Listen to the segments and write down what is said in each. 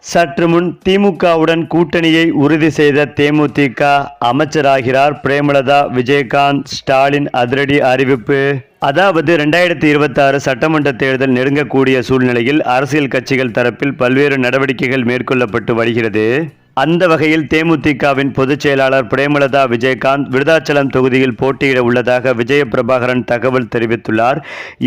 சற்று முன் திமுகவுடன் கூட்டணியை உறுதி செய்த தேமுதிக அமைச்சராகிறார் பிரேமலதா. விஜயகாந்த் ஸ்டாலின் அதிரடி அறிவிப்பு. அதாவது 2026 சட்டமன்ற தேர்தல் நெருங்கக்கூடிய சூழ்நிலையில் அரசியல் கட்சிகள் தரப்பில் பல்வேறு நடவடிக்கைகள் மேற்கொள்ளப்பட்டு வருகிறது. அந்த வகையில் தேமுதிகவின் பொதுச் செயலாளர் பிரேமலதா விஜயகாந்த் விருதாச்சலம் தொகுதியில் போட்டியிட உள்ளதாக விஜய பிரபாகரன் தகவல் தெரிவித்துள்ளார்.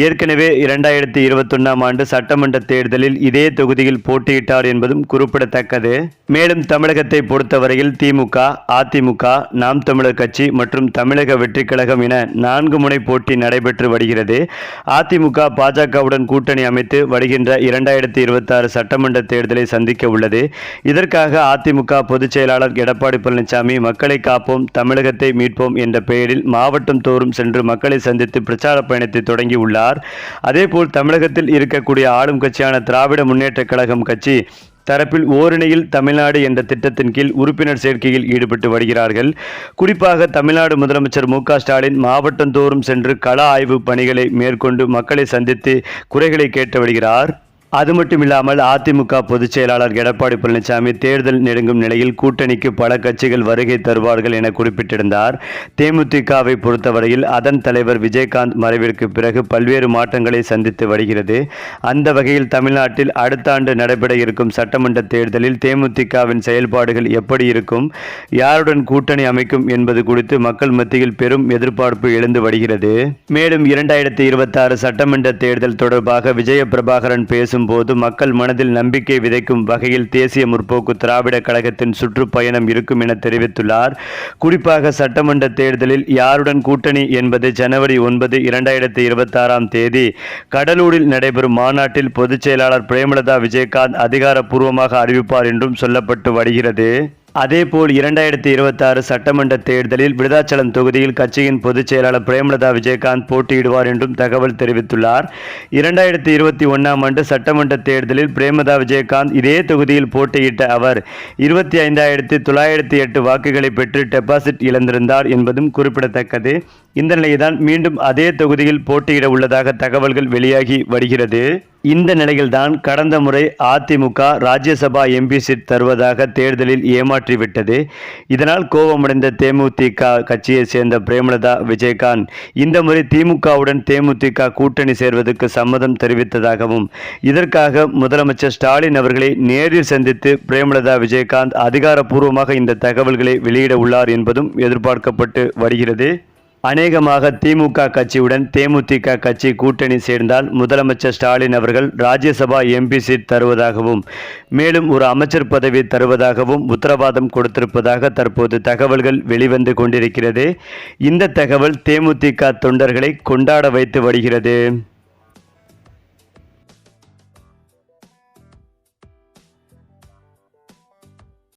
ஏற்கனவே 2021ஆம் ஆண்டு சட்டமன்ற தேர்தலில் இதே தொகுதியில் போட்டியிட்டார் என்பதும் குறிப்பிடத்தக்கது. மேலும் தமிழகத்தை பொறுத்தவரையில் திமுக, அதிமுக, நாம் தமிழர் கட்சி மற்றும் தமிழக வெற்றி கழகம் என 4 முனை போட்டி நடைபெற்று வருகிறது. அதிமுக பாஜகவுடன் கூட்டணி அமைத்து வருகின்ற 2026 சட்டமன்ற தேர்தலை சந்திக்க உள்ளது. இதற்காக அதிமுக பொதுச் செயலாளர் எடப்பாடி பழனிசாமி மக்களை காப்போம், தமிழகத்தை மீட்போம் என்ற பெயரில் மாவட்டம் தோறும் சென்று மக்களை சந்தித்து பிரச்சார பயணத்தை தொடங்கியுள்ளார். அதேபோல் தமிழகத்தில் இருக்கக்கூடிய ஆளும் கட்சியான திராவிட முன்னேற்ற கழகம் கட்சி தரப்பில் ஓரிணையில் தமிழ்நாடு என்ற திட்டத்தின் கீழ் உறுப்பினர் சேர்க்கையில் ஈடுபட்டு வருகிறார்கள். குறிப்பாக தமிழ்நாடு முதலமைச்சர் மு.க.ஸ்டாலின் மாவட்டந்தோறும் சென்று கள ஆய்வு பணிகளை மேற்கொண்டு மக்களை சந்தித்து குறைகளை கேட்டு வருகிறார். அது மட்டுமில்லாமல் அதிமுக பொதுச் செயலாளர் எடப்பாடி பழனிசாமி தேர்தல் நெருங்கும் நிலையில் கூட்டணிக்கு பல கட்சிகள் வருகை தருவார்கள் என குறிப்பிட்டிருந்தார். தேமுதிகவை பொறுத்தவரையில் அதன் தலைவர் விஜயகாந்த் மறைவிற்கு பிறகு பல்வேறு மாற்றங்களை சந்தித்து வருகிறது. அந்த வகையில் தமிழ்நாட்டில் அடுத்த ஆண்டு நடைபெற இருக்கும் சட்டமன்ற தேர்தலில் தேமுதிகவின் செயல்பாடுகள் எப்படி இருக்கும், யாருடன் கூட்டணி அமைக்கும் என்பது குறித்து மக்கள் மத்தியில் பெரும் எதிர்பார்ப்பு எழுந்து வருகிறது. மேலும் 2026 சட்டமன்ற தேர்தல் தொடர்பாக விஜய பிரபாகரன் பேசும் போது மக்கள் மனதில் நம்பிக்கை விதைக்கும் வகையில் தேசிய முற்போக்கு திராவிட கழகத்தின் சுற்றுப்பயணம் இருக்கும் என தெரிவித்துள்ளார். குறிப்பாக சட்டமன்ற தேர்தலில் யாருடன் கூட்டணி என்பது ஜனவரி 9, 2026ஆம் தேதி கடலூரில் நடைபெறும் மாநாட்டில் பொதுச் செயலாளர் பிரேமலதா விஜயகாந்த் அதிகாரப்பூர்வமாக அறிவிப்பார் என்றும் சொல்லப்பட்டு வருகிறது. அதேபோல் 2026 சட்டமன்ற தேர்தலில் விருதாச்சலம் தொகுதியில் கட்சியின் பொதுச் செயலாளர் பிரேமலதா விஜயகாந்த் போட்டியிடுவார் என்றும் தகவல் தெரிவித்துள்ளார். 2021ஆம் ஆண்டு சட்டமன்ற தேர்தலில் பிரேமலதா விஜயகாந்த் இதே தொகுதியில் போட்டியிட்ட அவர் 25,908 வாக்குகளை பெற்று டெபாசிட் இழந்திருந்தார் என்பதும் குறிப்பிடத்தக்கது. இந்த நிலையில்தான் மீண்டும் அதே தொகுதியில் போட்டியிட உள்ளதாக தகவல்கள் வெளியாகி வருகிறது. இந்த நிலையில்தான் கடந்த முறை அதிமுக ராஜ்யசபா எம்பி சீட் தருவதாக தேர்தலில் ஏமாற்றிவிட்டது. இதனால் கோபமடைந்த தேமுதிக கட்சியை சேர்ந்த பிரேமலதா விஜயகாந்த் இந்த முறை திமுகவுடன் தேமுதிக கூட்டணி சேர்வதற்கு சம்மதம் தெரிவித்ததாகவும் இதற்காக முதலமைச்சர் ஸ்டாலின் அவர்களை நேரில் சந்தித்து பிரேமலதா விஜயகாந்த் அதிகாரப்பூர்வமாக இந்த தகவல்களை வெளியிட உள்ளார் என்பதும் எதிர்பார்க்கப்பட்டு வருகிறது. அநேகமாக திமுக கட்சியுடன் தேமுதிக கட்சி கூட்டணி சேர்ந்தால் முதலமைச்சர் ஸ்டாலின் அவர்கள் ராஜ்யசபா எம்பி சீட் தருவதாகவும் மேலும் ஒரு அமைச்சர் பதவி தருவதாகவும் உத்தரவாதம் கொடுத்திருப்பதாக தற்போது தகவல்கள் வெளிவந்து கொண்டிருக்கிறது. இந்த தகவல் தேமுதிக தொண்டர்களை கொண்டாட வைத்து வருகிறது.